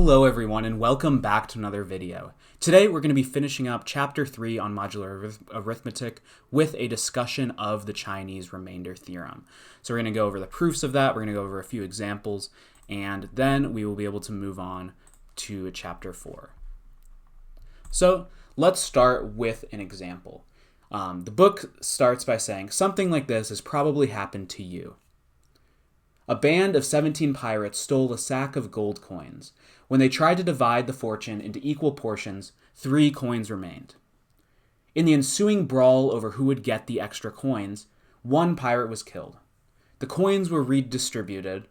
Hello everyone and welcome back to another video. Today we're going to be finishing up chapter 3 on modular arithmetic with a discussion of the Chinese remainder theorem. So we're going to go over the proofs of that, we're going to go over a few examples, and then we will be able to move on to chapter 4. So let's start with an example. The book starts by saying, something like this has probably happened to you. A band of 17 pirates stole a sack of gold coins. When they tried to divide the fortune into equal portions, 3 coins remained. In the ensuing brawl over who would get the extra coins, 1 pirate was killed. The coins were redistributed,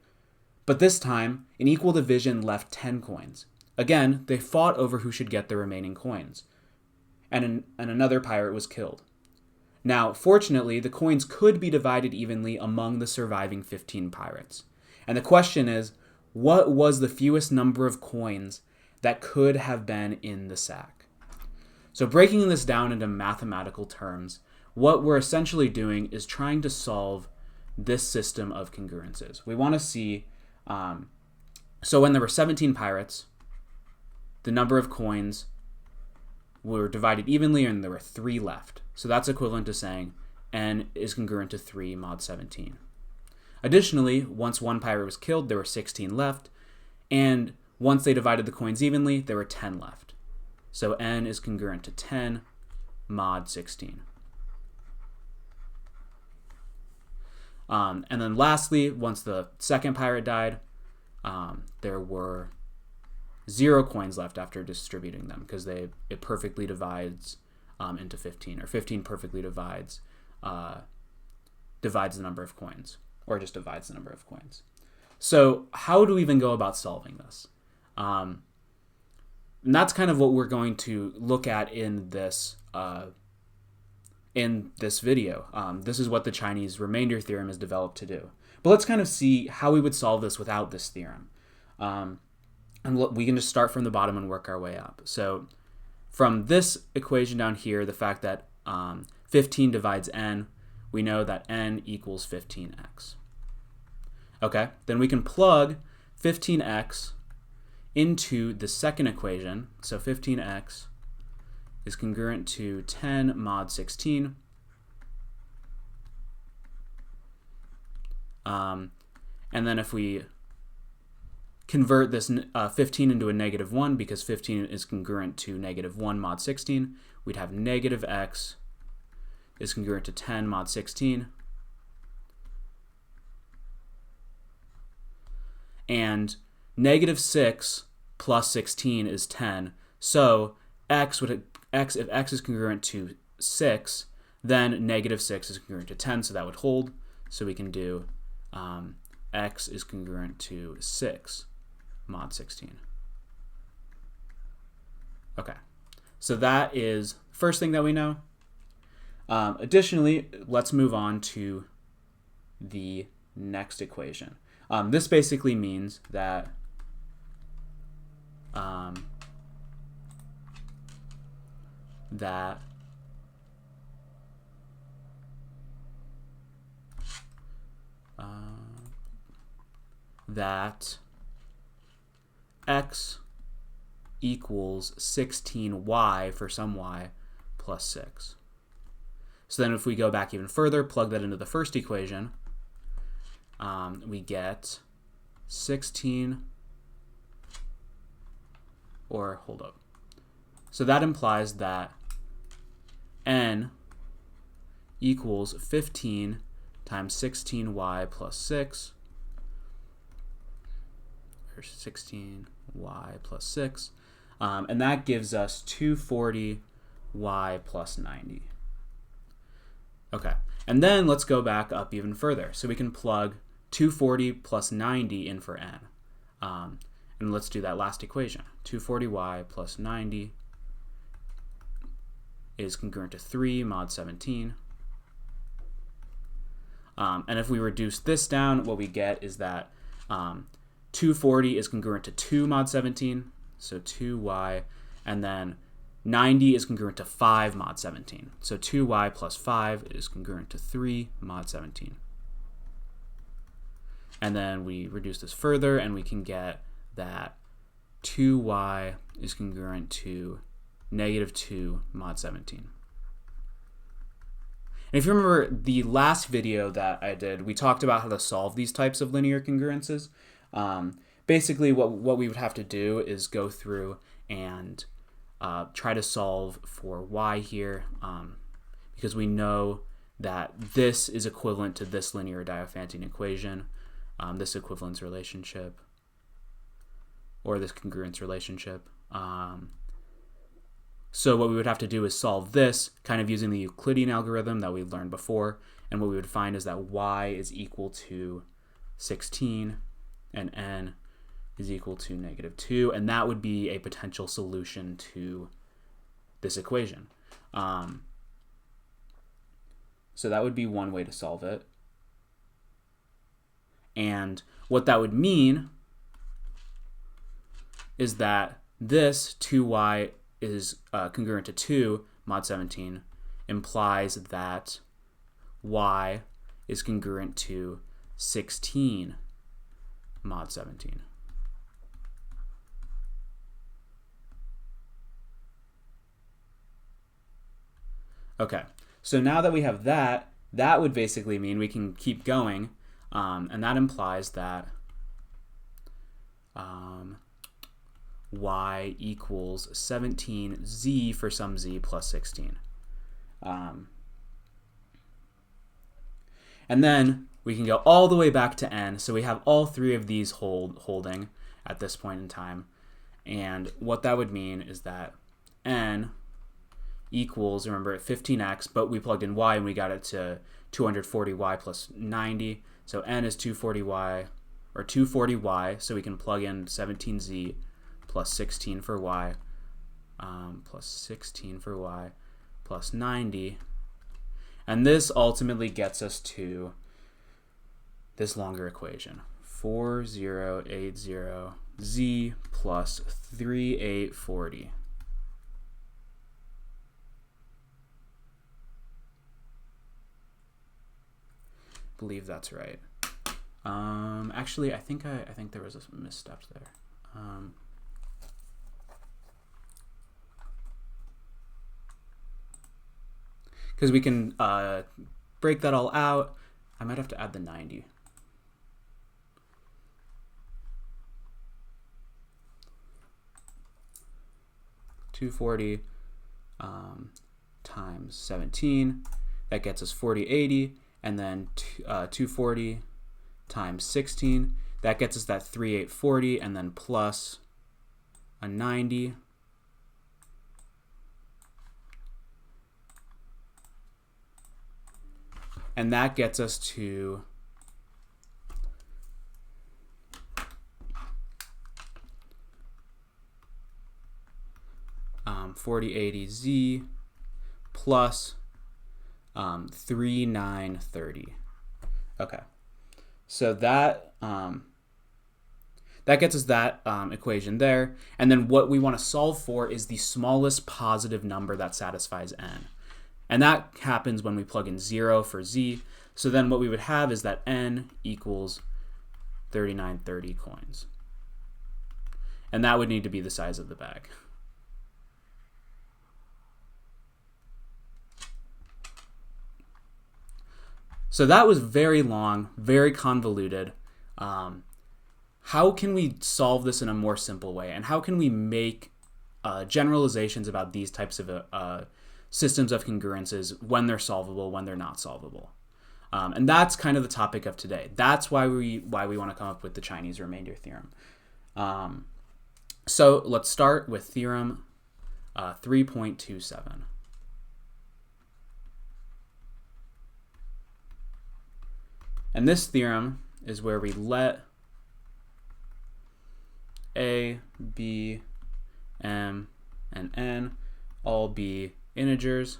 but this time, an equal division left 10 coins. Again, they fought over who should get the remaining coins, and another pirate was killed. Now, fortunately, the coins could be divided evenly among the surviving 15 pirates. And the question is, what was the fewest number of coins that could have been in the sack? So breaking this down into mathematical terms, what we're essentially doing is trying to solve this system of congruences. We want to see, so when there were 17 pirates, the number of coins were divided evenly and there were 3 left. So that's equivalent to saying n is congruent to 3 mod 17. Additionally, once 1 pirate was killed, there were 16 left, and once they divided the coins evenly, there were 10 left. So n is congruent to 10 mod 16. And then lastly, once the second pirate died, there were 0 coins left after distributing them because it perfectly divides into 15, or 15 perfectly divides the number of coins, or just divides the number of coins. So how do we even go about solving this? And that's kind of what we're going to look at in this video. This is what the Chinese remainder theorem is developed to do. But let's kind of see how we would solve this without this theorem. And we can just start from the bottom and work our way up. So from this equation down here, the fact that 15 divides n, we know that n equals 15x. Okay, then we can plug 15x into the second equation. So 15x is congruent to 10 mod 16. And then if we convert this 15 into a negative 1, because 15 is congruent to negative 1 mod 16, we'd have negative x is congruent to 10 mod 16. And negative 6 plus 16 is 10. So if x is congruent to 6, then negative 6 is congruent to 10, so that would hold. So we can do x is congruent to 6 mod 16. Okay, so that is the first thing that we know. Additionally, let's move on to the next equation. This basically means that that x equals 16y for some y plus 6. So then if we go back even further, plug that into the first equation, we get 16, or hold up. So that implies that n equals 15 times 16y plus 6, or 16y plus 6, and that gives us 240y plus 90. Okay, and then let's go back up even further. So we can plug 240 plus 90 in for n. And let's do that last equation. 240y plus 90 is congruent to 3 mod 17. And if we reduce this down, what we get is that 240 is congruent to 2 mod 17, so 2y, and then 90 is congruent to 5 mod 17. So 2y plus 5 is congruent to 3 mod 17. And then we reduce this further, and we can get that 2y is congruent to negative 2 mod 17. And if you remember the last video that I did, we talked about how to solve these types of linear congruences. Basically, what we would have to do is go through and try to solve for y here, because we know that this is equivalent to this linear Diophantine equation, this equivalence relationship, or this congruence relationship. So what we would have to do is solve this kind of using the Euclidean algorithm that we learned before, and what we would find is that y is equal to 16 and n is equal to negative 2, and that would be a potential solution to this equation. So that would be one way to solve it. And what that would mean is that this 2y is congruent to 2 mod 17 implies that y is congruent to 16 mod 17. Okay, so now that we have that, that would basically mean we can keep going, and that implies that y equals 17z for some z plus 16. And then we can go all the way back to n, so we have all three of these holding at this point in time. And what that would mean is that n equals, remember, 15x, but we plugged in y and we got it to 240y plus 90. So n is 240y, or 240y, so we can plug in 17z plus 16 for y, plus 16 for y, plus 90. And this ultimately gets us to this longer equation, 4080z plus 3840. Believe that's right. Actually, I think there was a misstep there. Because we can break that all out. I might have to add the 90. $240 times 17, that gets us 4080, and then 240 times 16, that gets us that 3840, and then plus a 90. And that gets us to 4080z plus 3930. Okay, so that gets us that equation there. And then what we want to solve for is the smallest positive number that satisfies n. And that happens when we plug in 0 for z. So then what we would have is that n equals 3930 coins. And that would need to be the size of the bag. So that was very long, very convoluted. How can we solve this in a more simple way? And how can we make generalizations about these types of systems of congruences when they're solvable, when they're not solvable? And that's kind of the topic of today. That's why we want to come up with the Chinese remainder theorem. So let's start with theorem 3.27. And this theorem is where we let a, b, m, and n all be integers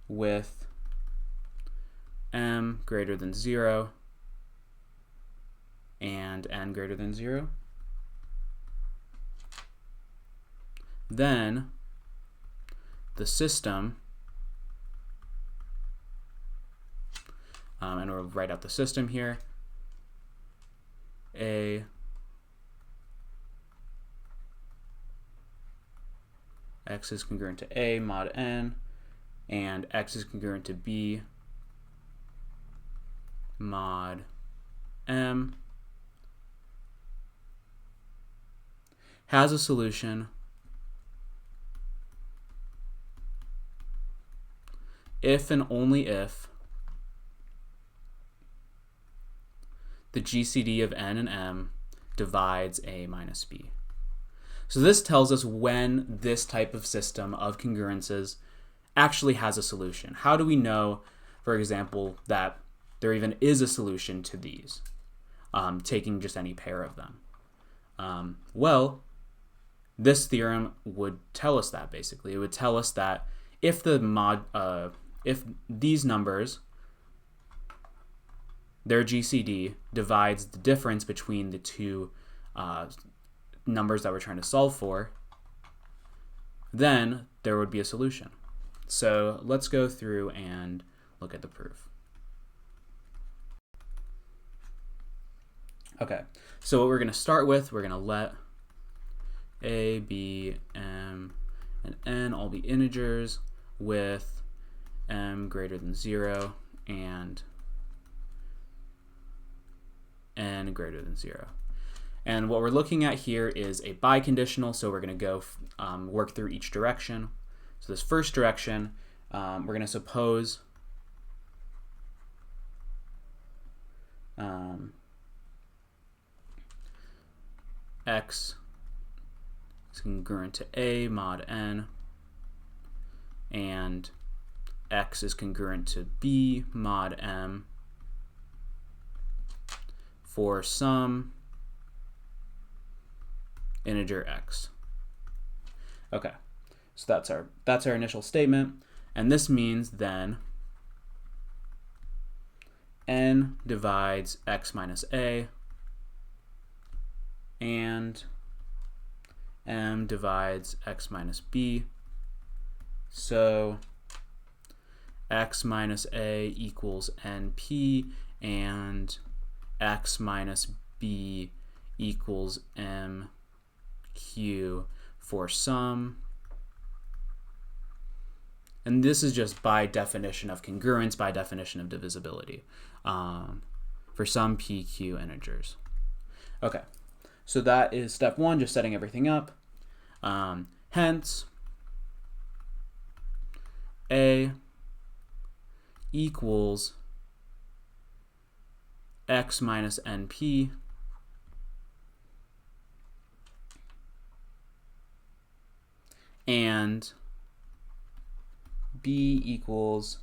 with m greater than 0 and n greater than 0. Then the system, and we'll write out the system here, a, x is congruent to A mod n, and x is congruent to B mod m, has a solution if and only if the GCD of n and m divides A minus B. So this tells us when this type of system of congruences actually has a solution. How do we know, for example, that there even is a solution to these, taking just any pair of them? Well, this theorem would tell us that, basically. It would tell us that if if these numbers, their GCD divides the difference between the two numbers that we're trying to solve for, then there would be a solution. So let's go through and look at the proof. Okay, so what we're going to start with, we're going to let A, B, M, and N all be integers with M greater than 0 and N greater than 0. And what we're looking at here is a biconditional, so we're going to go work through each direction. So this first direction, we're going to suppose x is congruent to A mod n, and x is congruent to B mod m for some integer x. Okay, so that's our initial statement, and this means then n divides x minus a and m divides x minus b. So x minus a equals np and x minus b equals mq for some, and this is just by definition of congruence, by definition of divisibility, for some pq integers. Okay, so that is step one, just setting everything up. Hence, A equals x minus np and B equals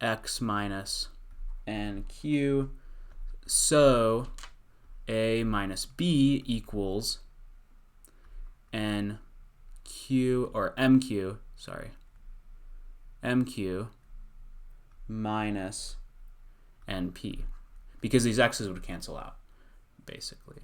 x minus nq. So A minus B equals nq, or mq, sorry, mq minus np, because these x's would cancel out, basically.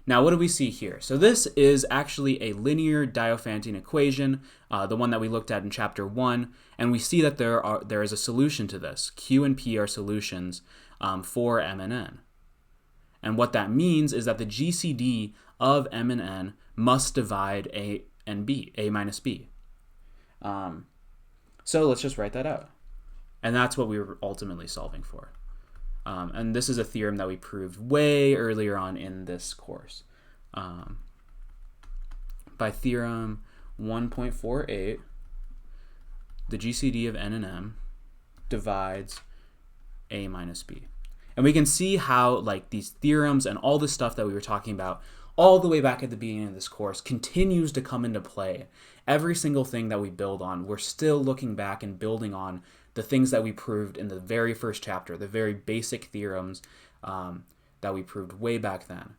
Now, what do we see here? So this is actually a linear Diophantine equation, the one that we looked at in chapter 1, and we see that there is a solution to this. Q and P are solutions for M and N. And what that means is that the GCD of M and N must divide A and B, A minus B. So let's just write that out. And that's what we were ultimately solving for. And this is a theorem that we proved way earlier on in this course. By theorem 1.48, the GCD of N and M divides A minus B. And we can see how, like, these theorems and all this stuff that we were talking about all the way back at the beginning of this course continues to come into play. Every single thing that we build on, we're still looking back and building on the things that we proved in the very first chapter, the very basic theorems that we proved way back then.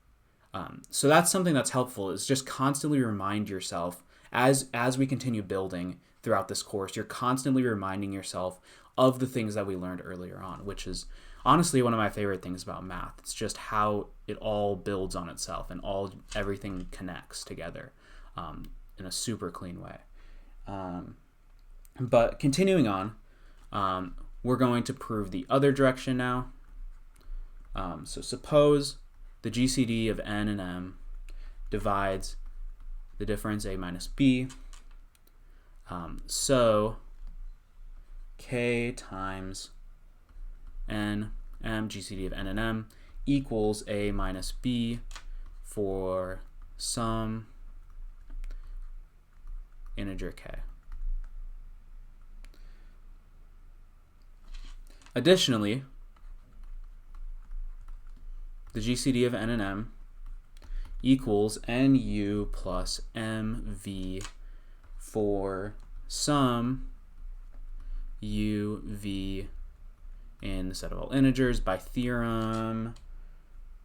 So that's something that's helpful, is just constantly remind yourself, as we continue building throughout this course, you're constantly reminding yourself of the things that we learned earlier on, which is honestly one of my favorite things about math. It's just how it all builds on itself and everything connects together in a super clean way. But continuing on, we're going to prove the other direction now. So suppose the GCD of n and m divides the difference a minus b. So k times n m GCD of n and m equals a minus b for some integer k. Additionally, the GCD of n and m equals nu plus mv for some u, v in the set of all integers by theorem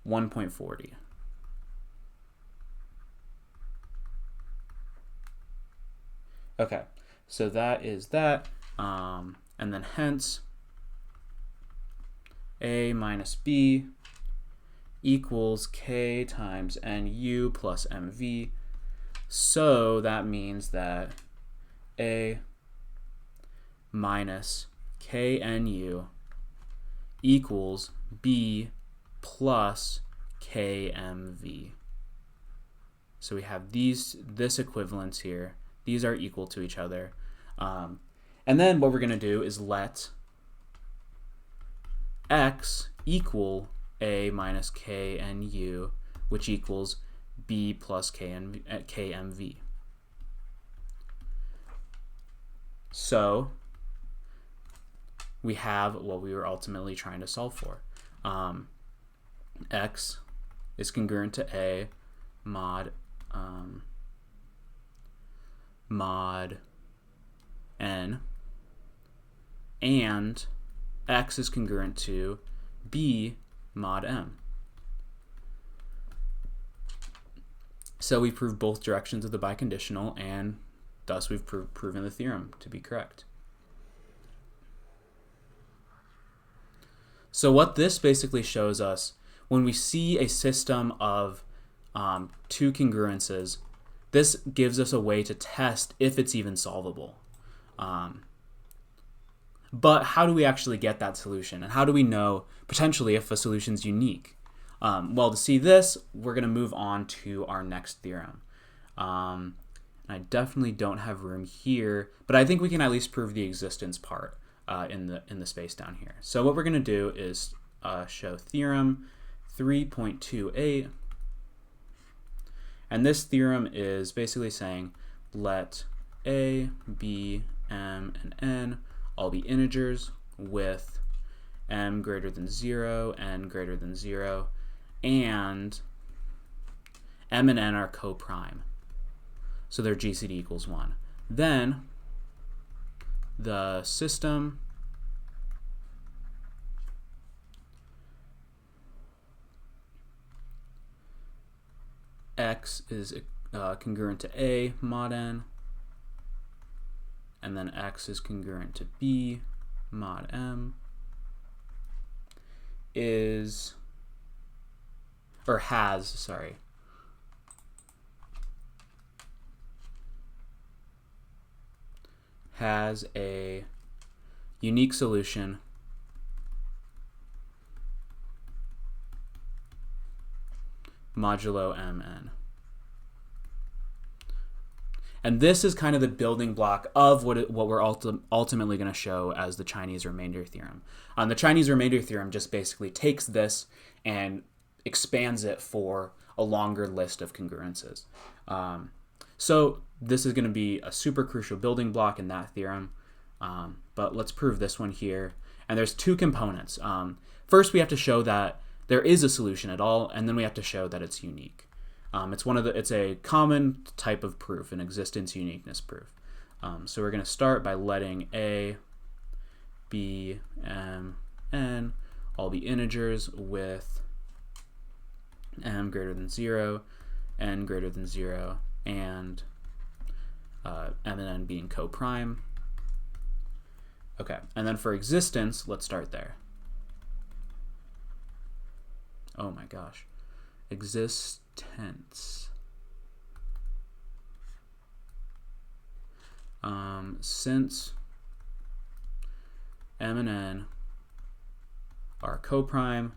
1.40. Okay, so that is that, and then hence a minus b equals k times nu plus mv. So that means that a minus knu equals b plus kmv. So we have this equivalence here. These are equal to each other. And then what we're going to do is let x equal a minus knu, which equals b plus kmv. So we have what we were ultimately trying to solve for. X is congruent to a mod n, and x is congruent to b mod m. So we proved both directions of the biconditional, and thus we've proven the theorem to be correct. So what this basically shows us, when we see a system of two congruences, this gives us a way to test if it's even solvable. But how do we actually get that solution? And how do we know potentially if a solution is unique? Well, to see this, we're going to move on to our next theorem. I definitely don't have room here, but I think we can at least prove the existence part in the space down here. So what we're going to do is show theorem 3.28. And this theorem is basically saying let a, b, m, and n all be integers with m greater than 0, n greater than 0, and m and n are co-prime. So their GCD equals 1. Then the system x is congruent to a mod n, and then x is congruent to b mod m, has a unique solution modulo mn. And this is kind of the building block of what we're ultimately going to show as the Chinese remainder theorem. The Chinese remainder theorem just basically takes this and expands it for a longer list of congruences. So this is going to be a super crucial building block in that theorem. But let's prove this one here. And there's two components. First, we have to show that there is a solution at all, and then we have to show that it's unique. It's a common type of proof, an existence uniqueness proof. So we're going to start by letting a, b, m, n all be integers with m greater than 0, n greater than 0, and m and n being co-prime. Okay, and then for existence, let's start there. Oh my gosh. Existence. Since m and n are co-prime,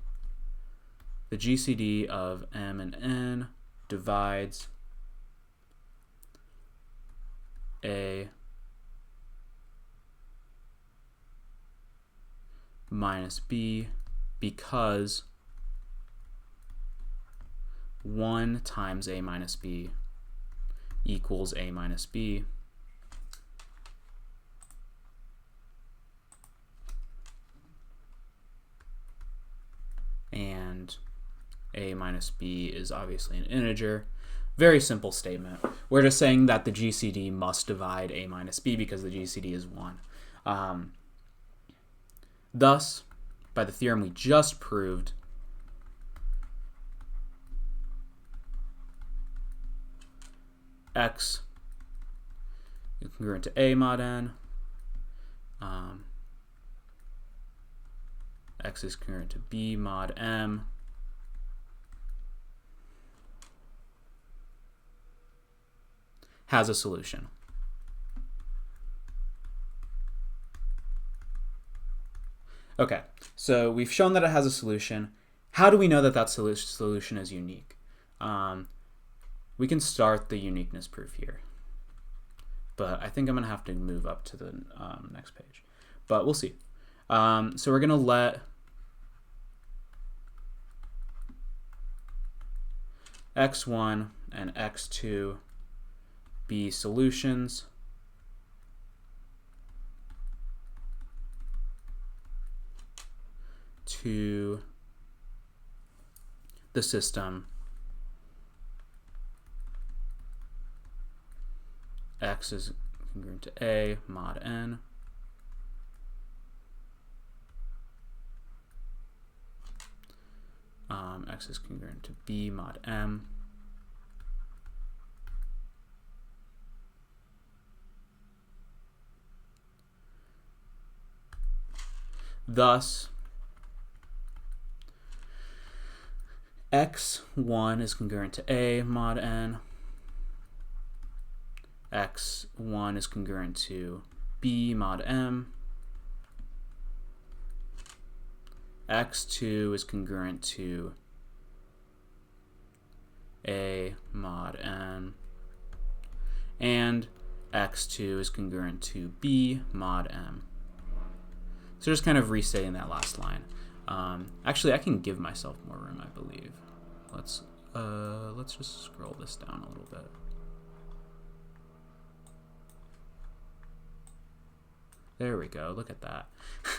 the GCD of m and n divides a minus b because 1 times a minus b equals a minus b, and a minus b is obviously an integer. Very simple statement. We're just saying that the GCD must divide a minus b because the GCD is 1. Thus, by the theorem we just proved, x is congruent to a mod n, x is congruent to b mod m, has a solution. Okay, so we've shown that it has a solution. How do we know that that solution is unique? We can start the uniqueness proof here, but I think I'm going to have to move up to the next page, but we'll see. So we're going to let x1 and x2 be solutions to the system x is congruent to a mod n, x is congruent to b mod m, thus x1 is congruent to a mod n, x1 is congruent to b mod m, x2 is congruent to a mod n, and x2 is congruent to b mod m. So just kind of restating that last line. Actually, I can give myself more room, I believe. Let's just scroll this down a little bit. There we go. Look at that.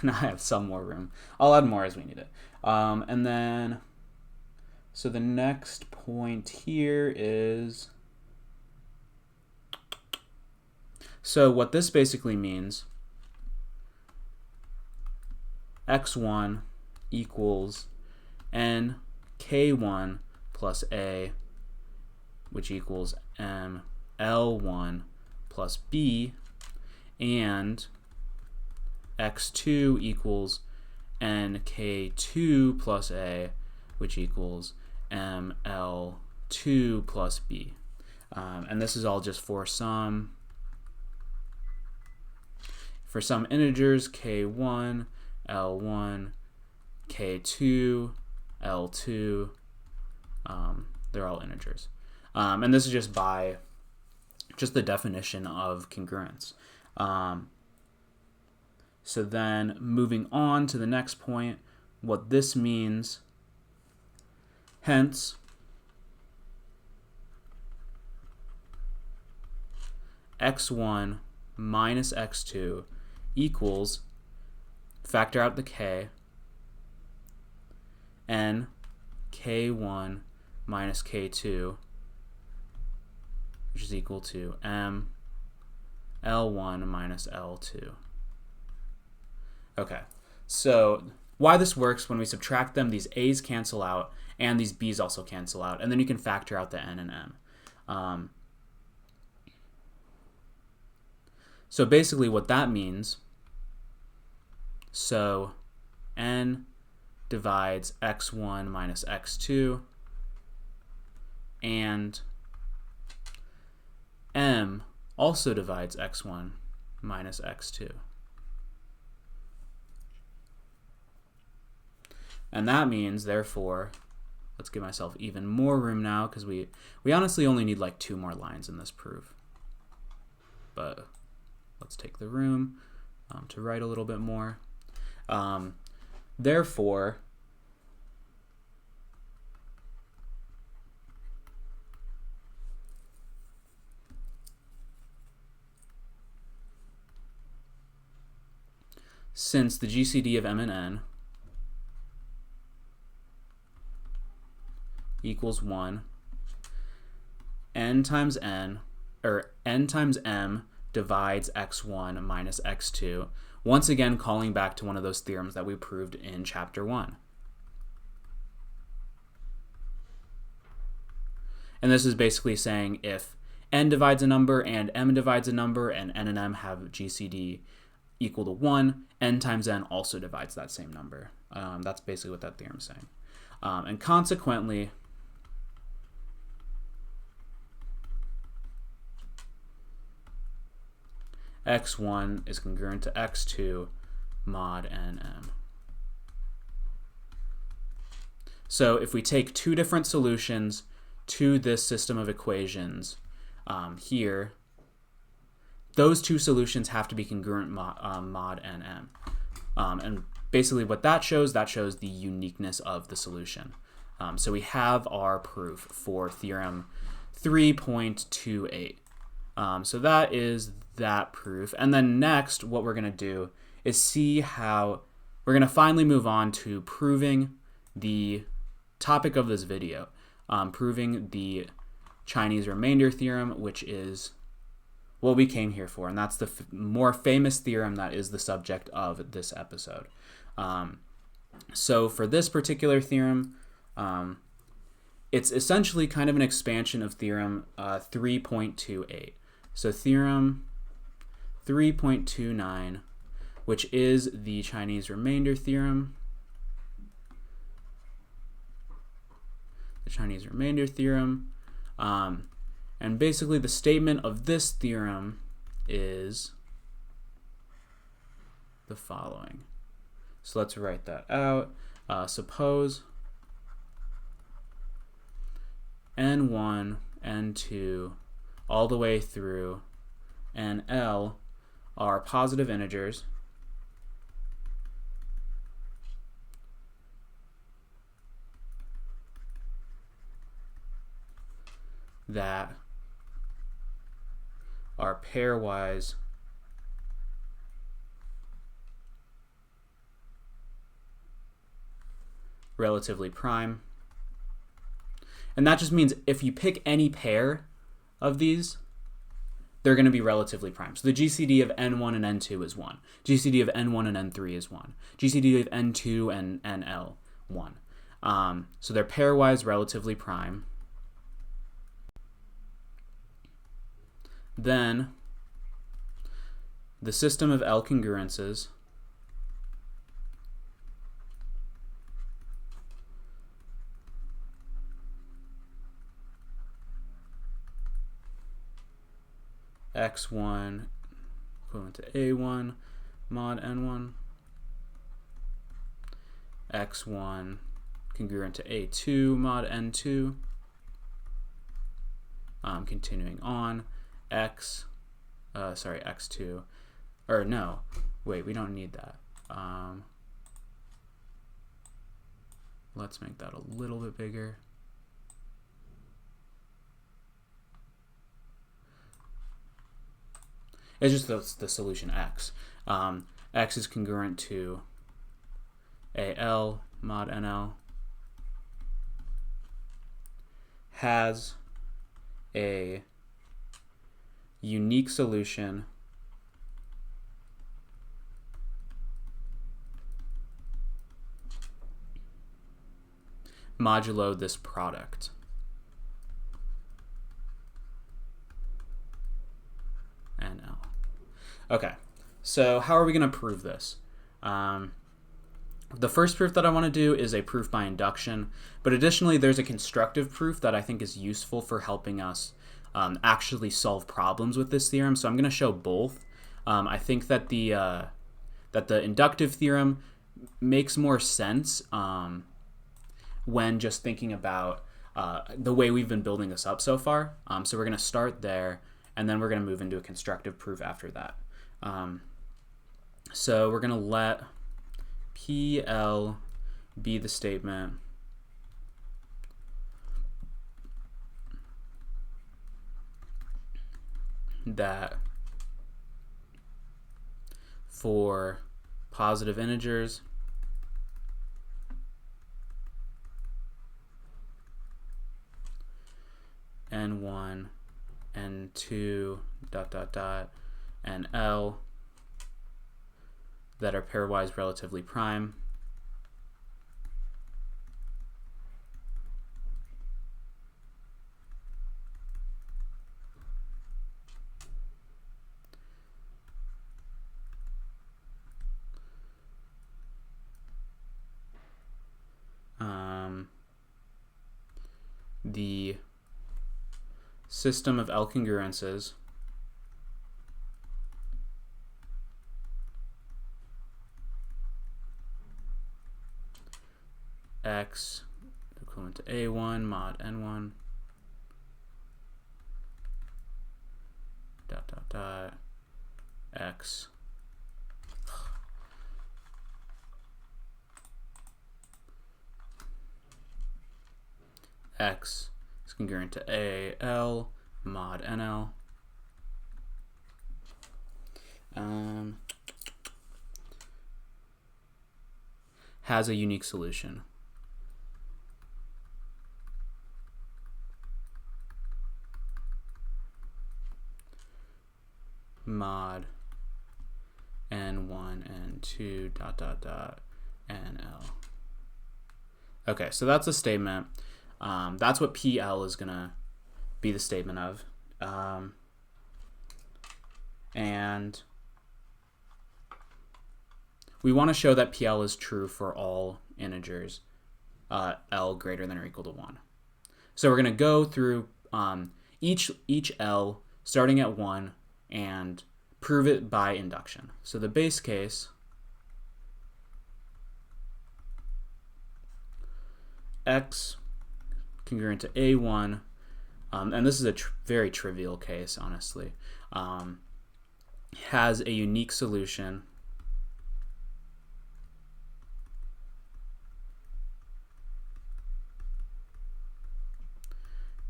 Now I have some more room. I'll add more as we need it. And then, so the next point here is, so what this basically means, x1 equals n k1 plus a, which equals m l1 plus b, and x2 equals n k2 plus a, which equals m l2 plus b. And this is all just for some integers, k1, l1, k2, l2, they're all integers. And this is just by the definition of congruence. So then moving on to the next point, what this means, hence, x1 minus x2 equals, factor out the k, n k1 minus k2, which is equal to m l1 minus l2. Okay, so why this works, when we subtract them, these a's cancel out and these b's also cancel out, and then you can factor out the n and m. So basically what that means, so n divides x1 minus x2, and m also divides x1 minus x2. And that means, therefore, let's give myself even more room now, because we honestly only need like 2 more lines in this proof. But let's take the room to write a little bit more. Therefore, since the GCD of M and N equals 1, n times n times m divides x1 minus x2, once again calling back to one of those theorems that we proved in chapter 1. And this is basically saying if n divides a number and m divides a number and n and m have GCD equal to 1, n times n also divides that same number. That's basically what that theorem is saying. And consequently, x1 is congruent to x2 mod nm. So if we take 2 different solutions to this system of equations here, those 2 solutions have to be congruent mod nm. And basically what that shows the uniqueness of the solution. So we have our proof for theorem 3.28. So that is that proof. And then next, what we're going to do is see how we're going to finally move on to proving the topic of this video, proving the Chinese Remainder Theorem, which is what we came here for. And that's the more famous theorem that is the subject of this episode. So for this particular theorem, it's essentially kind of an expansion of theorem 3.28. So theorem 3.29, which is the Chinese Remainder Theorem. The Chinese Remainder Theorem. And basically the statement of this theorem is the following. So let's write that out. Suppose n1, n2, all the way through nl are positive integers that are pairwise relatively prime. And that just means if you pick any pair of these, they're going to be relatively prime. So the GCD of n1 and n2 is 1. GCD of n1 and n3 is 1. GCD of n2 and nl, 1. So they're pairwise relatively prime. Then the system of L congruences x1 equivalent to a1 mod n1, x1 congruent to a2 mod n2, continuing on, x2, or no, wait, we don't need that. Let's make that a little bit bigger. It's just the solution x. X is congruent to AL mod NL, has a unique solution modulo this product. NL. Okay, so how are we going to prove this? The first proof that I want to do is a proof by induction, but additionally there's a constructive proof that I think is useful for helping us actually solve problems with this theorem. So I'm going to show both. I think that the inductive theorem makes more sense when just thinking about the way we've been building this up so far. So we're going to start there, and then we're going to move into a constructive proof after that. So we're going to let PL be the statement that for positive integers n1, n2, ... and L that are pairwise relatively prime, the system of L congruences X equivalent to A1 mod N1 ... X X is congruent to AL mod NL. Has a unique solution. Mod N1, N2, ... NL. Okay, so that's a statement. That's what PL is going to be the statement of. And we want to show that PL is true for all integers L greater than or equal to 1. So we're going to go through each L starting at 1 and prove it by induction. So the base case X congruent to A1, and this is a very trivial case, honestly, has a unique solution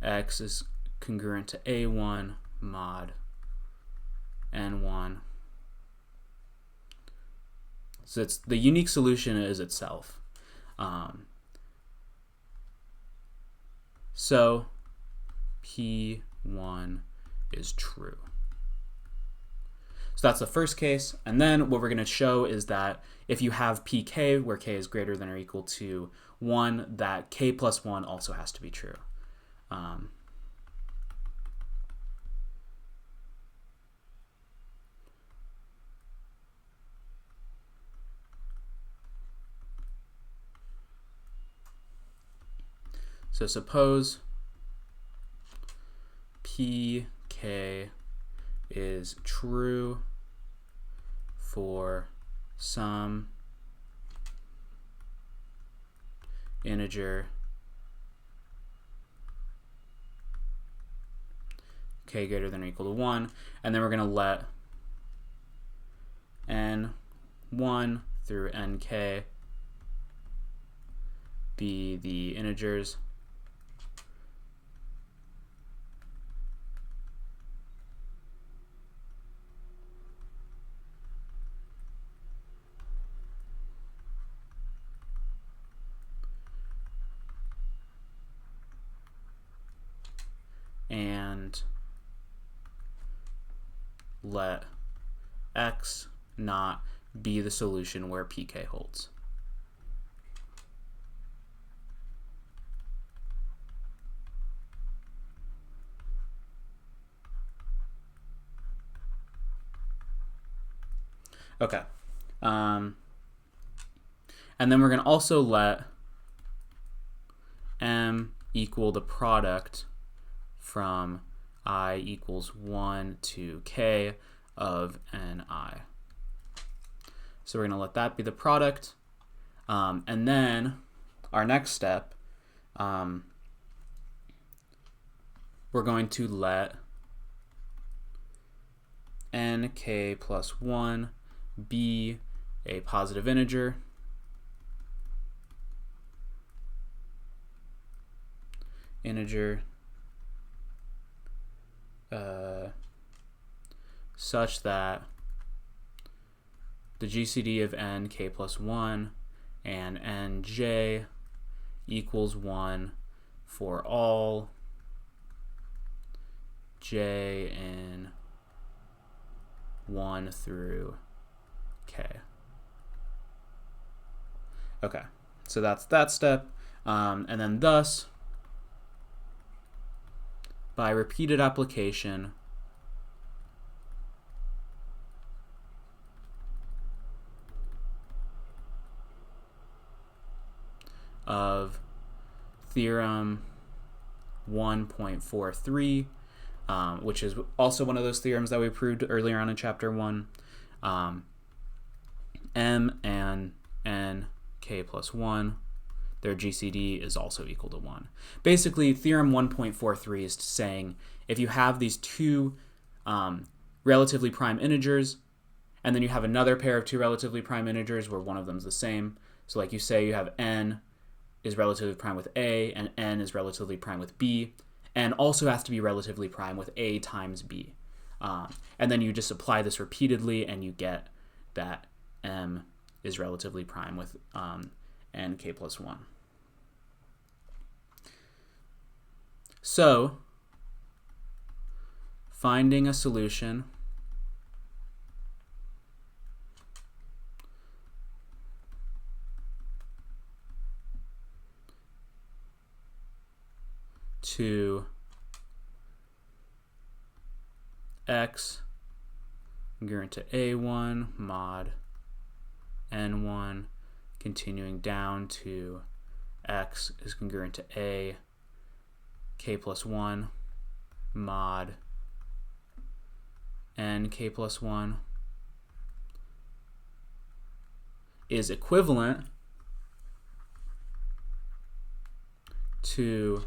X is congruent to A1 mod N1. So it's the unique solution is itself. So P1 is true. So that's the first case. And then what we're going to show is that if you have PK, where K is greater than or equal to 1, that K plus 1 also has to be true. So suppose PK is true for some integer K greater than or equal to 1, and then we're going to let N1 through NK be the integers and let X not be the solution where PK holds. Okay. And then we're going to also let M equal the product from I equals 1 to K of Ni. So we're going to let that be the product. And then our next step we're going to let nk plus 1 be a positive integer such that the GCD of nk plus 1 and nj equals 1 for all j in 1 through k. Okay, so that's that step. And then thus, by repeated application of theorem 1.43, which is also one of those theorems that we proved earlier on in chapter 1, m and n k plus 1, their GCD is also equal to 1. Basically, theorem 1.43 is saying if you have these two relatively prime integers, and then you have another pair of two relatively prime integers where one of them is the same. So like you say you have n is relatively prime with a, and n is relatively prime with b. N also has to be relatively prime with a times b. And then you just apply this repeatedly, and you get that m is relatively prime with nk plus 1. So, finding a solution to x congruent to a1 mod n1 continuing down to x is congruent to a k plus 1 mod n k plus 1 is equivalent to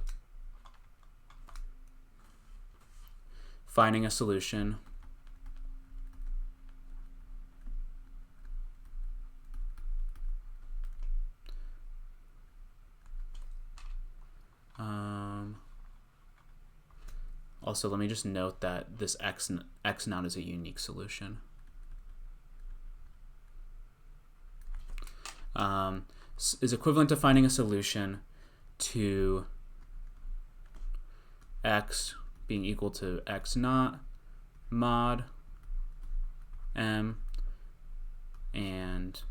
finding a solution also, let me just note that this x naught is a unique solution. Is equivalent to finding a solution to x being equal to x naught mod m and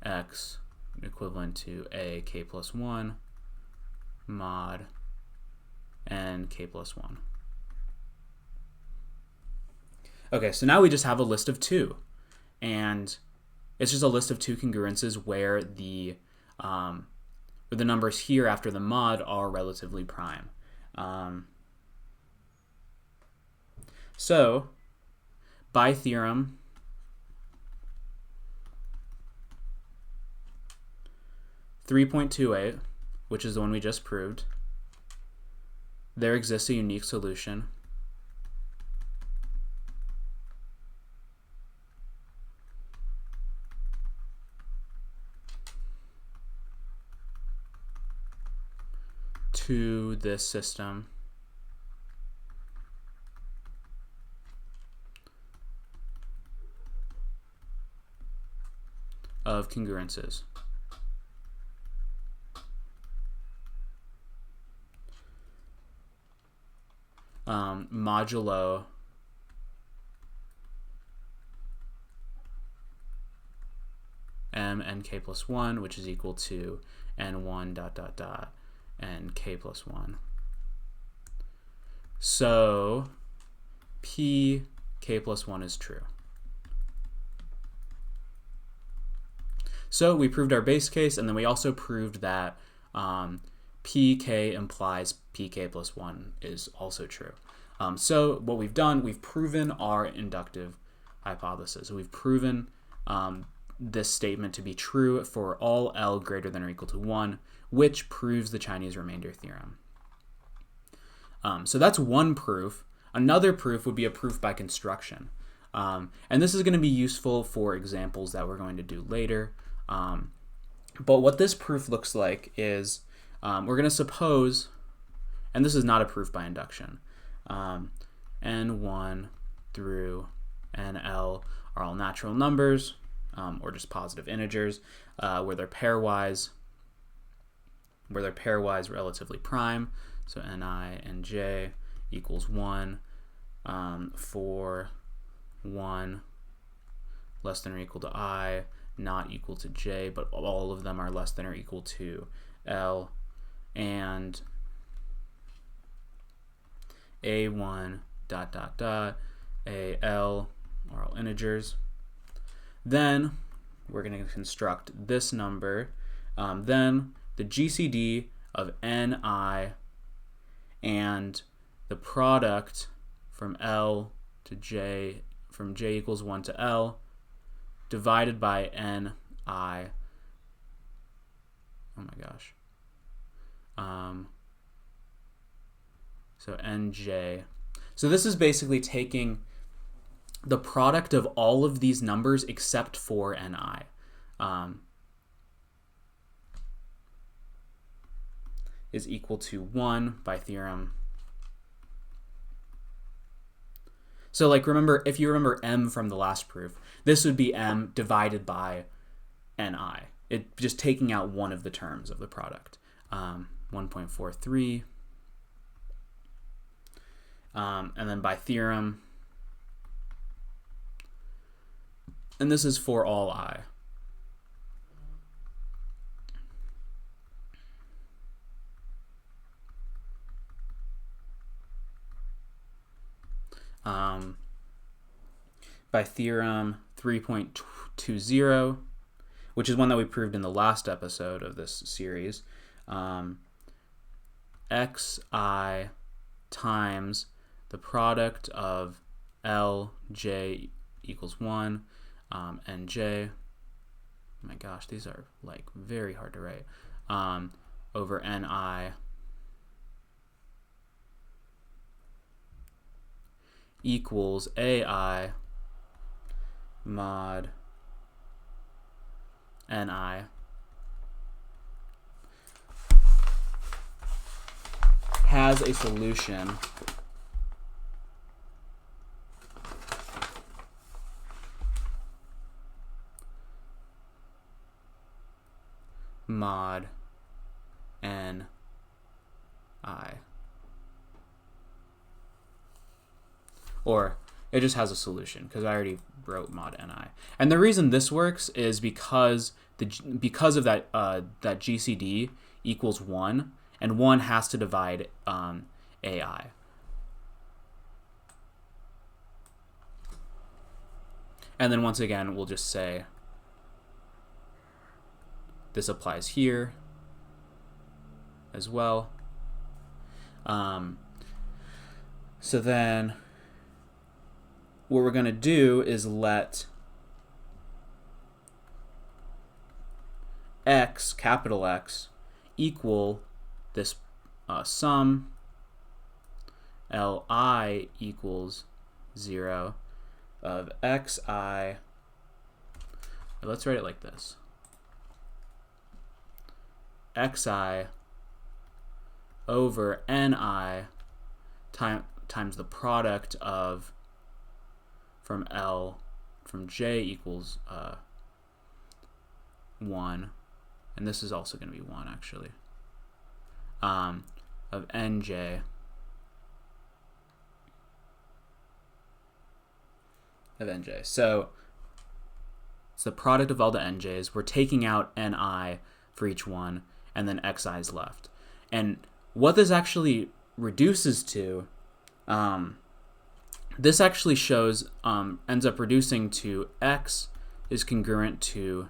x equivalent to a k plus 1 mod n k plus 1. Okay, so now we just have a list of two, and it's just a list of two congruences where the numbers here after the mod are relatively prime. So, by theorem 3.28, which is the one we just proved, there exists a unique solution to this system of congruences. Modulo m and k plus 1, which is equal to n1 dot dot dot and k plus 1. So p k plus 1 is true. So we proved our base case, and then we also proved that pk implies pk plus 1 is also true. So what we've done, we've proven our inductive hypothesis. We've proven this statement to be true for all L greater than or equal to 1, which proves the Chinese remainder theorem. So that's one proof. Another proof would be a proof by construction. And this is going to be useful for examples that we're going to do later. But what this proof looks like is we're going to suppose, and this is not a proof by induction, n1 through nl are all natural numbers, or just positive integers, where they're pairwise relatively prime. So ni and j equals 1 for 1 less than or equal to I, not equal to j, but all of them are less than or equal to L, and a1 dot dot dot al are all integers. Then we're going to construct this number. Then the GCD of ni and the product from L to j, from j equals 1 to L, divided by ni. Oh my gosh. So nj. So this is basically taking the product of all of these numbers except for ni. Is equal to 1 by theorem. So like remember, if you remember m from the last proof, this would be m divided by ni. It just taking out one of the terms of the product. 1.43. And then by theorem, and this is for all I. By theorem 3.20, which is one that we proved in the last episode of this series, xi times the product of Lj equals 1 and j, oh my gosh, these are like very hard to write, over ni equals ai mod ni has a solution mod ni. Or it just has a solution because I already wrote mod ni. And the reason this works is because of that that GCD equals 1, and 1 has to divide AI. And then once again, we'll just say this applies here as well. So then what we're going to do is let x, capital X, equal this sum Li equals 0 of xi. Let's write it like this. Xi over ni times the product of from j equals 1, and this is also going to be 1 actually, of nj So it's the product of all the nj's. We're taking out ni for each one, and then xi is left. And what this actually reduces to, this actually shows, ends up reducing to x is congruent to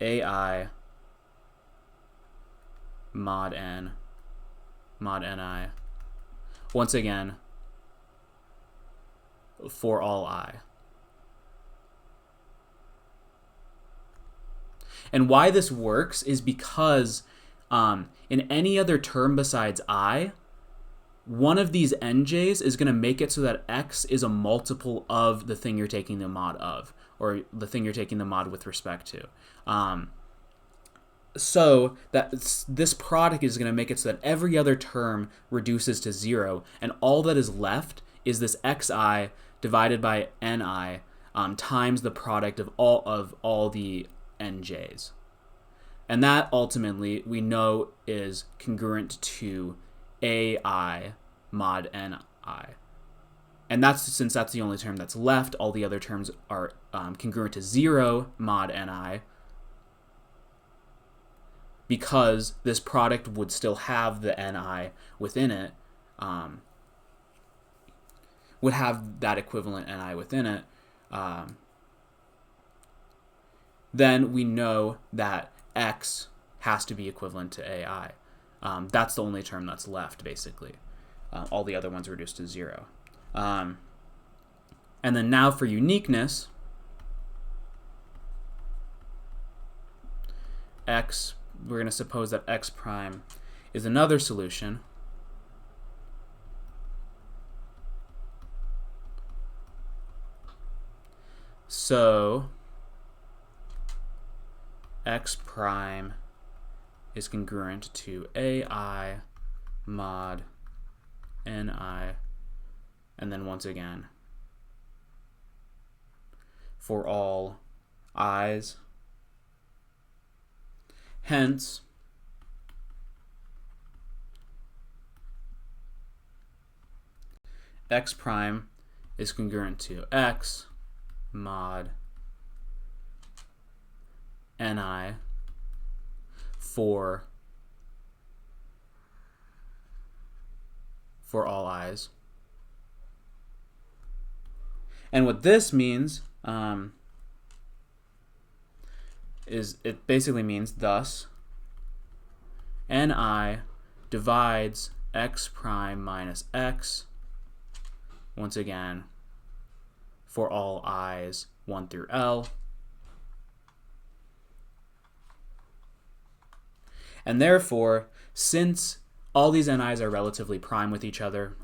ai mod ni, once again, for all I. And why this works is because in any other term besides I, one of these nj's is going to make it so that x is a multiple of the thing you're taking the mod of, or the thing you're taking the mod with respect to. So that this product is going to make it so that every other term reduces to 0, and all that is left is this xi divided by ni times the product of all the nj's. And that ultimately we know is congruent to ai mod ni. And since that's the only term that's left, all the other terms are congruent to 0 mod ni, because this product would still have the ni within it, would have that equivalent ni within it, then we know that x has to be equivalent to ai. That's the only term that's left, basically. All the other ones are reduced to 0. And then now for uniqueness, we're going to suppose that x prime is another solution. So x prime is congruent to ai mod ni, and then once again for all i's. Hence, x prime is congruent to x mod ni for all i's. And what this means is it basically means thus ni divides x prime minus x, once again for all i's 1 through L. And therefore, since all these ni's are relatively prime with each other,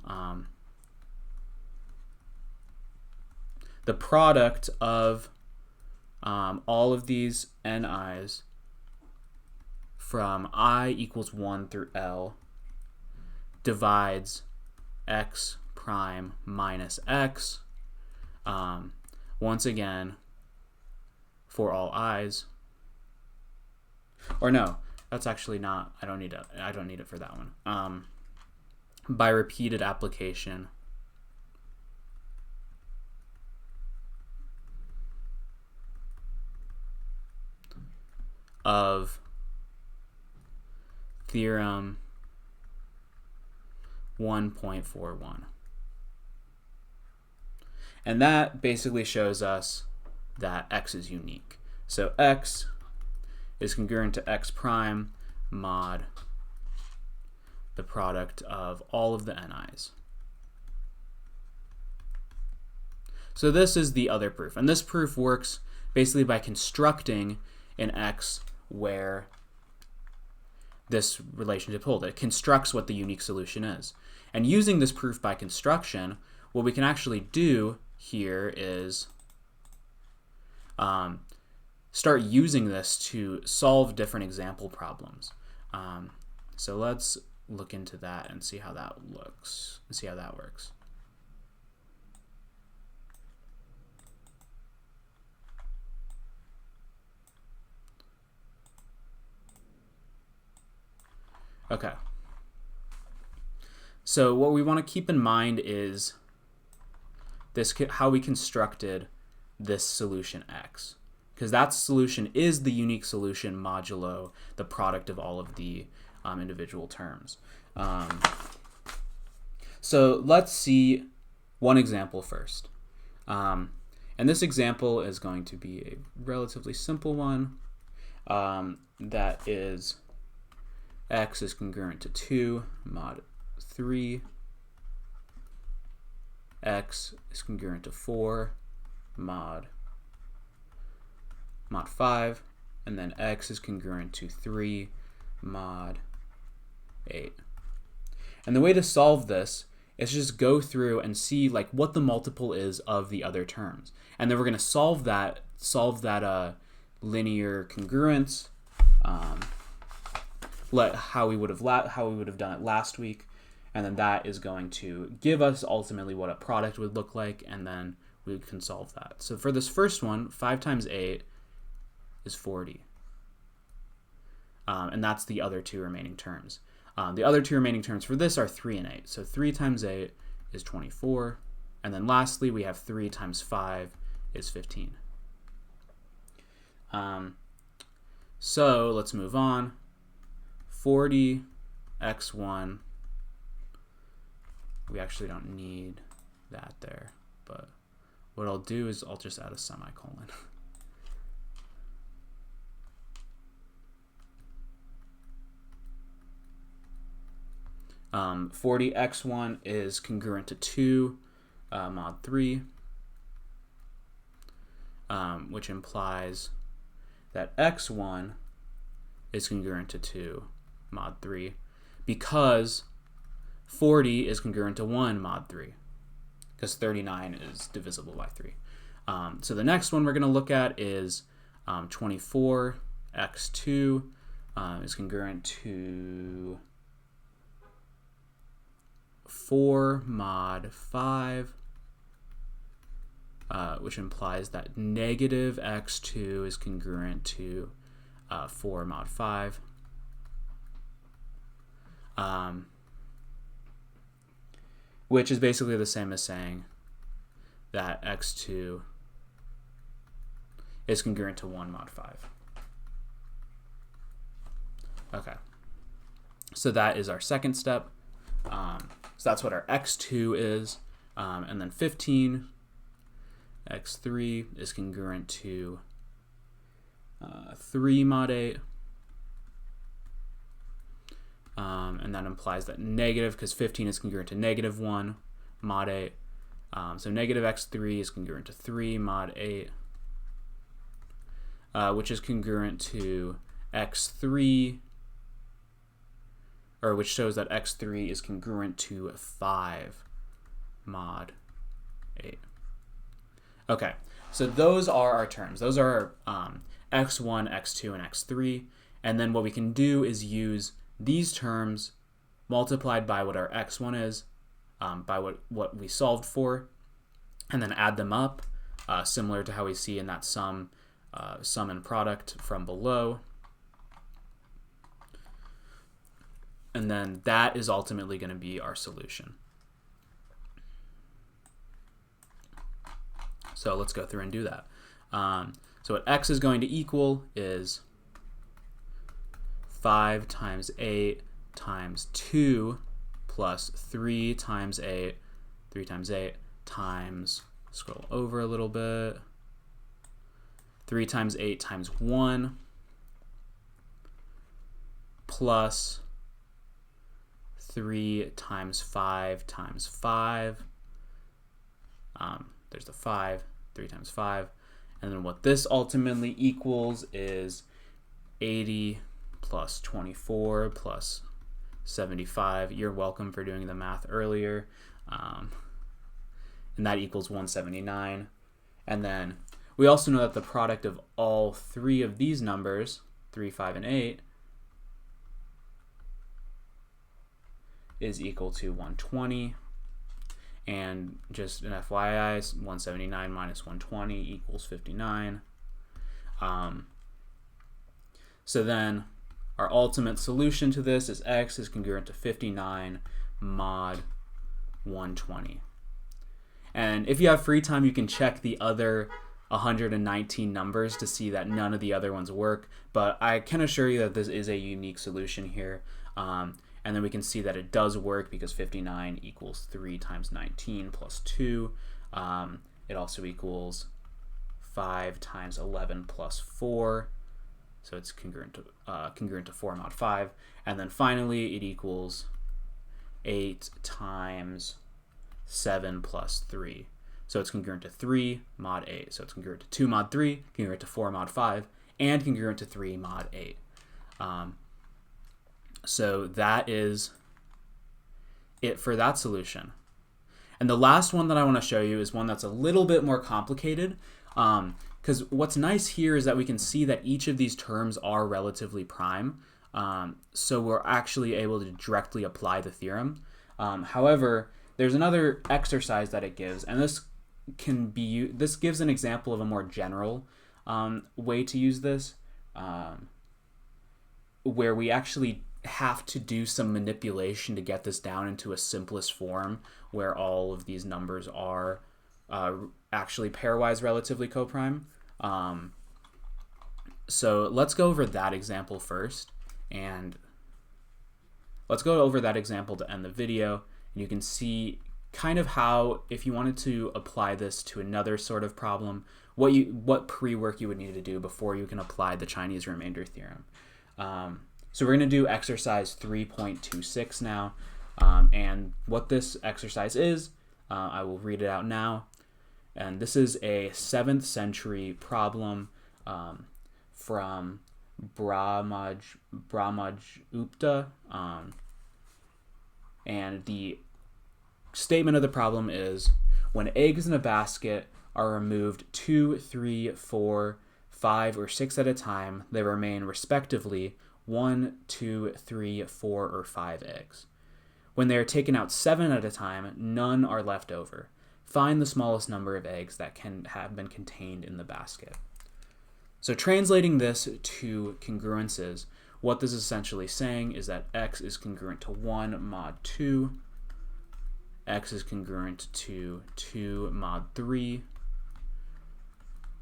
the product of all of these ni's from I equals 1 through L divides x prime minus x, once again for all i's. Or no, that's actually not, I don't need it for that one. By repeated application of theorem 1.41. And that basically shows us that x is unique. So x is congruent to x prime mod the product of all of the ni's. So this is the other proof. And this proof works basically by constructing an x where this relationship holds. It constructs what the unique solution is. And using this proof by construction, what we can actually do here is start using this to solve different example problems. So let's look into that and see how that looks, and see how that works. Okay. So what we want to keep in mind is this, how we constructed this solution x, because that solution is the unique solution modulo the product of all of the individual terms. So let's see one example first. And this example is going to be a relatively simple one. That is x is congruent to 2 mod 3, x is congruent to 4 mod 5, and then x is congruent to 3 mod 8. And the way to solve this is just go through and see like what the multiple is of the other terms. And then we're going to solve that linear congruence how we would have done it last week. And then that is going to give us ultimately what a product would look like, and then we can solve that. So for this first one, 5 times 8 is 40. And that's the other two remaining terms. The other two remaining terms for this are 3 and 8. So 3 times 8 is 24. And then lastly, we have 3 times 5 is 15. So let's move on. 40 x1. We actually don't need that there, but what I'll do is I'll just add a semicolon. 40x1 is congruent to 2 mod 3, which implies that x1 is congruent to 2 mod 3 because 40 is congruent to 1 mod 3 because 39 is divisible by 3. So the next one we're going to look at is 24x2 is congruent to 4 mod 5, which implies that negative x2 is congruent to 4 mod 5. Which is basically the same as saying that x2 is congruent to 1 mod 5. Okay, so that is our second step. So that's what our x2 is. And then 15 x3 is congruent to 3 mod 8. And that implies that negative, because 15 is congruent to negative 1 mod 8. So negative x3 is congruent to 3 mod 8, which is congruent to x3, or which shows that x3 is congruent to 5 mod 8. Okay, so those are our terms. Those are x1, x2, and x3. And then what we can do is use these terms multiplied by what our x1 is, by what we solved for, and then add them up, similar to how we see in that sum and product from below. And then that is ultimately going to be our solution. So let's go through and do that. So what x is going to equal is 5 times 8 times 2 plus 3 times 8, 3 times 8 times, scroll over a little bit, 3 times 8 times 1 plus 3 times 5 times 5. There's the 5, 3 times 5. And then what this ultimately equals is 80 plus 24 plus 75. You're welcome for doing the math earlier. And that equals 179. And then we also know that the product of all three of these numbers, 3, 5, and 8, is equal to 120. And just an FYI, 179 minus 120 equals 59. So then our ultimate solution to this is x is congruent to 59 mod 120. And if you have free time, you can check the other 119 numbers to see that none of the other ones work. But I can assure you that this is a unique solution here. And then we can see that it does work because 59 equals 3 times 19 plus 2. It also equals 5 times 11 plus 4. So it's congruent to 4 mod 5. And then finally, it equals 8 times 7 plus 3. So it's congruent to 3 mod 8. So it's congruent to 2 mod 3, congruent to 4 mod 5, and congruent to 3 mod 8. So that is it for that solution. And the last one that I want to show you is one that's a little bit more complicated, because what's nice here is that we can see that each of these terms are relatively prime, so we're actually able to directly apply the theorem. However, there's another exercise that it gives, and this gives an example of a more general way to use this, where we actually have to do some manipulation to get this down into a simplest form where all of these numbers are actually pairwise relatively coprime. So let's go over that example first, and let's go over that example to end the video. And you can see kind of how, if you wanted to apply this to another sort of problem, what pre-work you would need to do before you can apply the Chinese remainder theorem. So we're going to do exercise 3.26 now, and what this exercise is, I will read it out now. And this is a 7th century problem from Brahmagupta, and the statement of the problem is: when eggs in a basket are removed 2, 3, 4, 5, or 6 at a time, they remain respectively 1, 2, 3, 4, or 5 eggs. When they are taken out 7 at a time, none are left over. Find the smallest number of eggs that can have been contained in the basket. So translating this to congruences, what this is essentially saying is that x is congruent to 1 mod 2, x is congruent to 2 mod 3,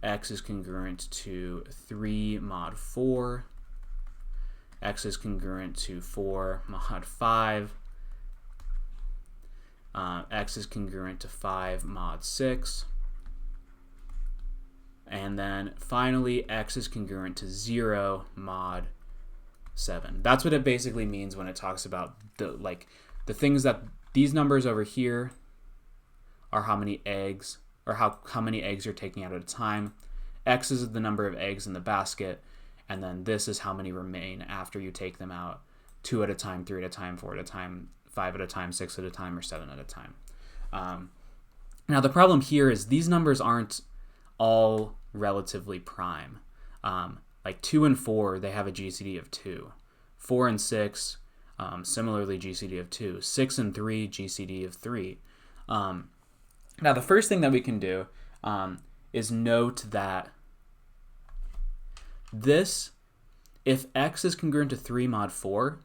x is congruent to 3 mod 4, x is congruent to 4 mod 5, x is congruent to 5 mod 6, and then finally x is congruent to 0 mod 7. That's what it basically means when it talks about the things that these numbers over here are how many eggs, or how many eggs you're taking out at a time. X is the number of eggs in the basket, and then this is how many remain after you take them out: 2 at a time, 3 at a time, 4 at a time, 5 at a time, 6 at a time, or 7 at a time. Now the problem here is these numbers aren't all relatively prime. Like 2 and 4, they have a GCD of 2. 4 and 6, similarly GCD of 2. 6 and 3, GCD of 3. Now the first thing that we can do is note that this, if x is congruent to 3 mod 4,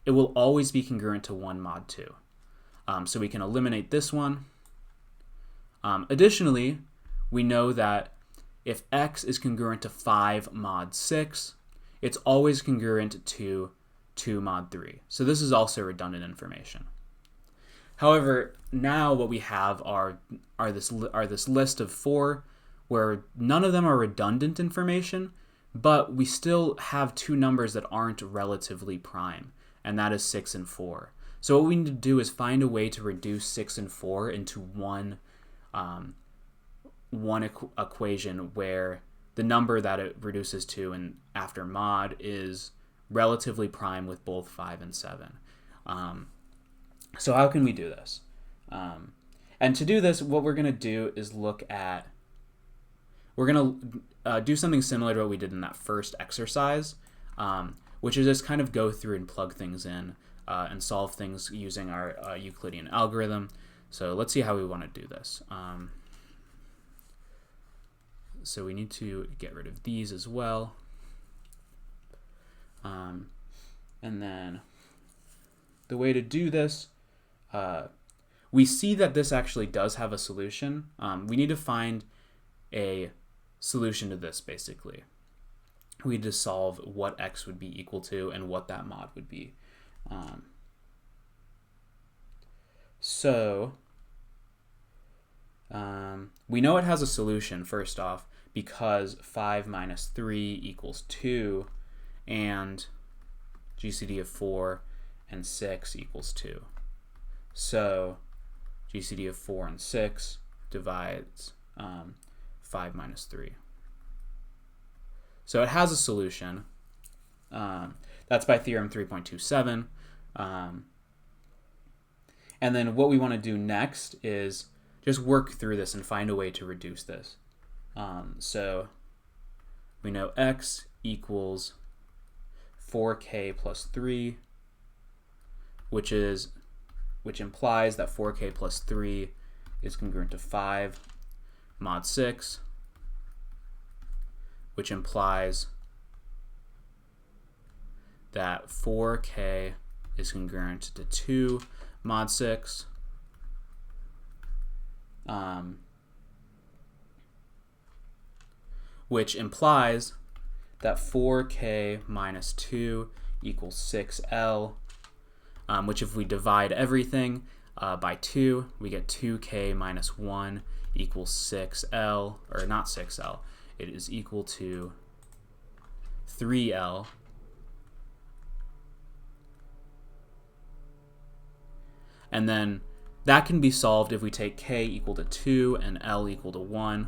it will always be congruent to 1 mod 2. So we can eliminate this one. Additionally, we know that if x is congruent to 5 mod 6, it's always congruent to 2 mod 3. So this is also redundant information. However, now what we have are this list of 4 where none of them are redundant information, but we still have 2 numbers that aren't relatively prime, and that is 6 and 4. So what we need to do is find a way to reduce 6 and 4 into one equation where the number that it reduces to and after mod is relatively prime with both 5 and 7. So how can we do this? And to do this, what we're going to do is we're going to do something similar to what we did in that first exercise, which is just kind of go through and plug things in and solve things using our Euclidean algorithm. So let's see how we want to do this. So we need to get rid of these as well. And then the way to do this, we see that this actually does have a solution. We need to find a solution to this, basically. We need to solve what x would be equal to and what that mod would be. We know it has a solution, first off, because 5 minus 3 equals 2, and GCD of 4 and 6 equals 2. So GCD of 4 and 6 divides 5 minus 3. So it has a solution. That's by theorem 3.27. And then what we want to do next is just work through this and find a way to reduce this. So we know x equals 4k plus 3, which implies that 4k plus 3 is congruent to 5 mod 6, which implies that 4k is congruent to 2 mod 6, which implies that 4k minus 2 equals 6L, which if we divide everything by 2, we get 2k minus 1 equals 6L, or not 6L, it is equal to 3L. And then that can be solved if we take k equal to 2 and L equal to 1.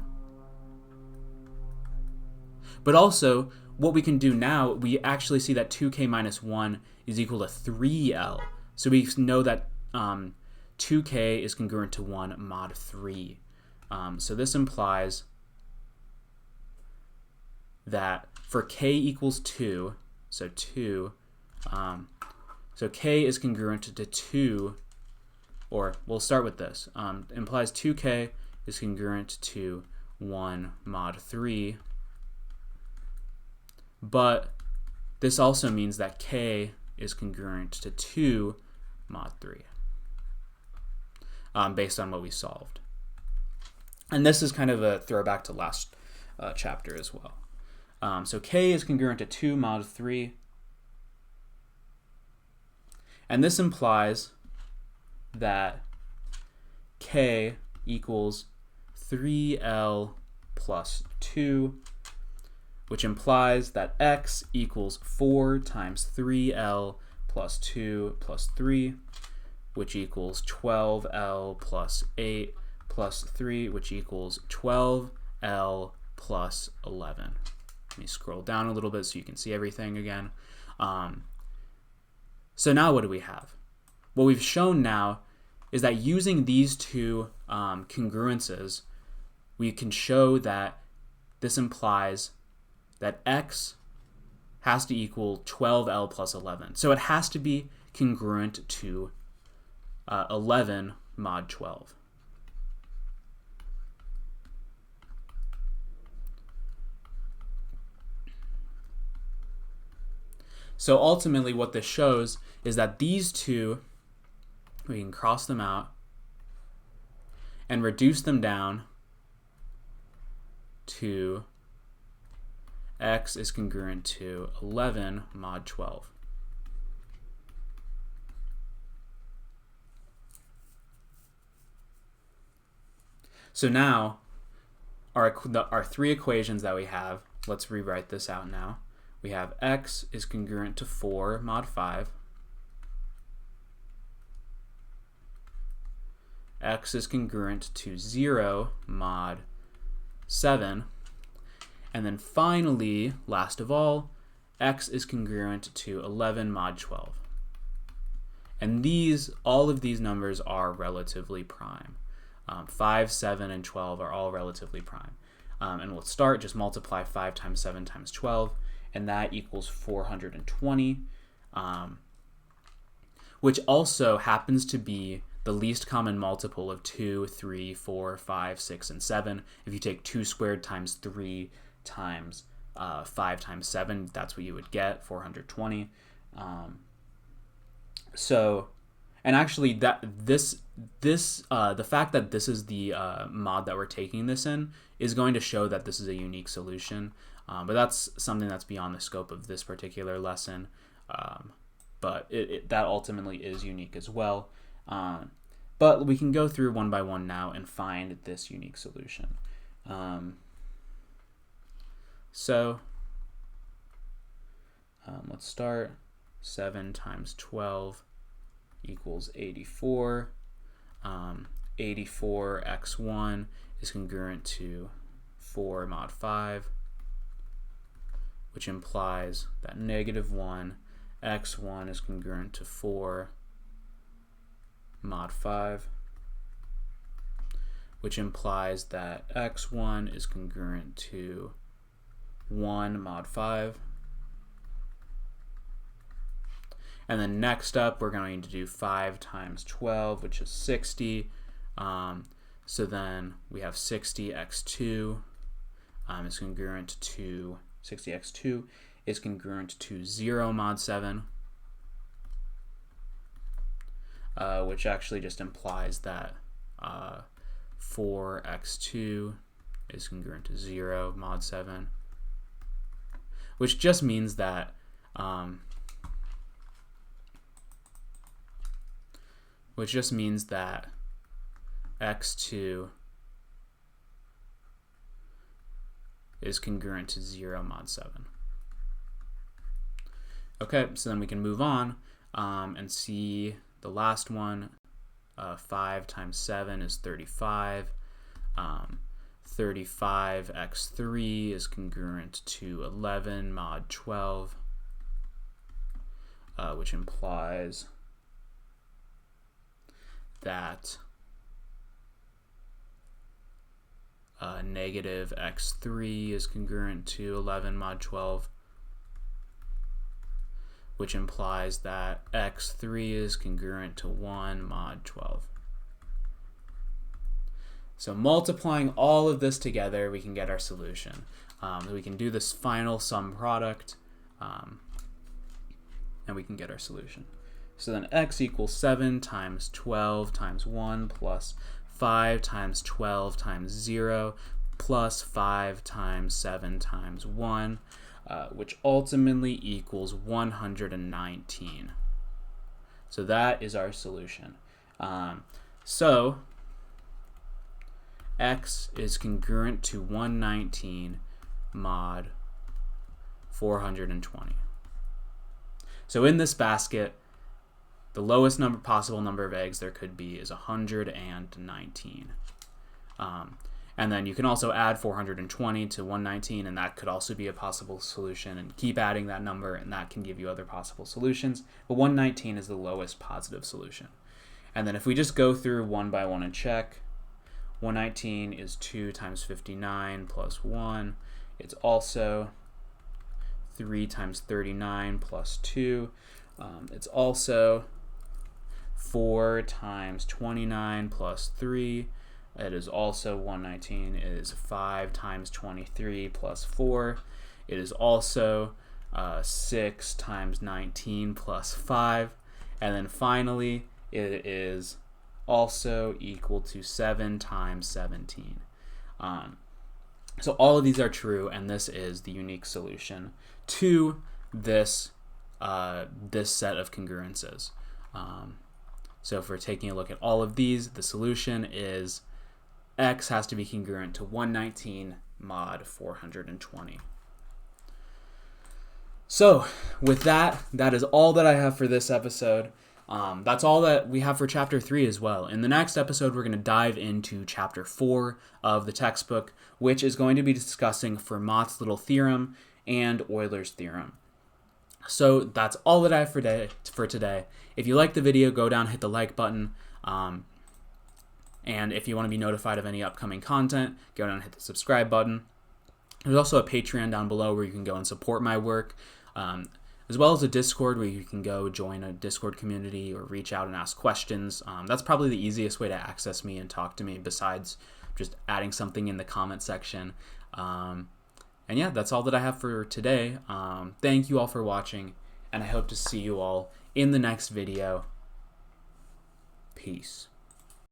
But also, what we can do now, we actually see that 2k minus 1 is equal to 3L. So we know that 2k is congruent to 1 mod 3. So this implies that for k equals 2, so k is congruent to 2, or we'll start with this. Implies 2k is congruent to 1 mod 3. But this also means that k is congruent to 2 mod 3, based on what we solved. And this is kind of a throwback to last chapter as well. So k is congruent to 2 mod 3. And this implies that k equals 3L plus 2, which implies that x equals 4 times 3L plus 2 plus 3, which equals 12L plus 8 plus 3, which equals 12L plus 11. Let me scroll down a little bit so you can see everything again. So now what do we have? What we've shown now is that using these two congruences, we can show that this implies that x has to equal 12L plus 11. So it has to be congruent to 11 mod 12. So ultimately what this shows is that these two, we can cross them out and reduce them down to x is congruent to 11 mod 12. So now our three equations that we have, let's rewrite this out now. We have x is congruent to 4 mod 5. X is congruent to 0 mod 7. And then finally, last of all, x is congruent to 11 mod 12. And all of these numbers are relatively prime. 5, 7, and 12 are all relatively prime. And we'll start, just multiply 5 times 7 times 12, and that equals 420, which also happens to be the least common multiple of 2, 3, 4, 5, 6, and 7. If you take 2 squared times 3 times 5 times 7, that's what you would get, 420. And actually, the fact that this is the mod that we're taking this in is going to show that this is a unique solution. But that's something that's beyond the scope of this particular lesson. But that ultimately is unique as well. But we can go through one by one now and find this unique solution. Let's start. 7 times 12 equals 84. 84x1 is congruent to 4 mod 5. which implies that -1 x1 is congruent to 4 mod 5, which implies that x1 is congruent to 1 mod 5. And then next up, we're going to do 5 times 12, which is 60. So then we have 60x2 is congruent to 60x2 is congruent to 0 mod 7, which actually just implies that 4x2 is congruent to 0 mod 7, which just means that x2 is congruent to 0 mod 7. Okay, so then we can move on and see the last one. 5 times 7 is 35. 35x3 is congruent to 11 mod 12, which implies that negative x3 is congruent to 11 mod 12, which implies that x3 is congruent to 1 mod 12. So multiplying all of this together, we can get our solution. We can do this final sum product, and we can get our solution. So then x equals 7 times 12 times 1 plus 5 times 12 times 0 plus 5 times 7 times 1, which ultimately equals 119. So that is our solution. So x is congruent to 119 mod 420. So in this basket, the lowest possible number of eggs there could be is 119. And then you can also add 420 to 119, and that could also be a possible solution, and keep adding that number, and that can give you other possible solutions. But 119 is the lowest positive solution. And then if we just go through one by one and check, 119 is 2 times 59 plus 1. It's also 3 times 39 plus 2. It's also 4 times 29 plus 3. It is also 119. It is 5 times 23 plus 4. It is also 6 times 19 plus 5. And then finally, it is also equal to 7 times 17. So all of these are true, and this is the unique solution to this set of congruences. So if we're taking a look at all of these, the solution is x has to be congruent to 119 mod 420. So with that, that is all that I have for this episode. That's all that we have for chapter 3 as well. In the next episode, we're going to dive into chapter 4 of the textbook, which is going to be discussing Fermat's little theorem and Euler's theorem. So that's all that I have for today. If you like the video, go down, hit the like button. And if you want to be notified of any upcoming content, go down and hit the subscribe button. There's also a Patreon down below where you can go and support my work, as well as a Discord where you can go join a Discord community or reach out and ask questions. That's probably the easiest way to access me and talk to me, besides just adding something in the comment section. And yeah, that's all that I have for today. Thank you all for watching, and I hope to see you all in the next video. Peace.